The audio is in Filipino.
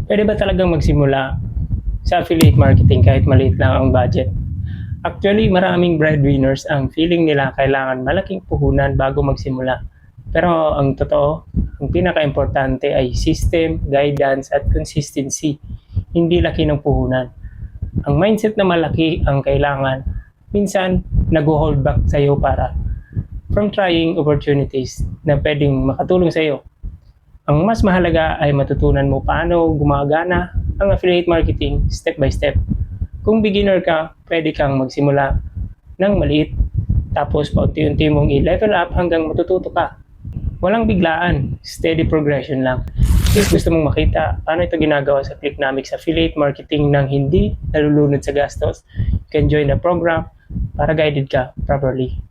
Pwede ba talagang magsimula sa affiliate marketing kahit maliit lang ang budget? Actually, maraming breadwinners ang feeling nila kailangan malaking puhunan bago magsimula. Pero ang totoo, ang pinaka-importante ay system, guidance at consistency, hindi laki ng puhunan. Ang mindset na malaki ang kailangan, minsan nag-hold back sa'yo para from trying opportunities na pwedeng makatulong sa'yo. Ang mas mahalaga ay matutunan mo paano gumagana ang affiliate marketing step by step. Kung beginner ka, pwede kang magsimula ng maliit, tapos paunti-unti mong i-level up hanggang matututo ka. Walang biglaan, steady progression lang. If gusto mong makita paano ito ginagawa sa Clicknomics affiliate marketing nang hindi nalulunod sa gastos, you can join the program para guided ka properly.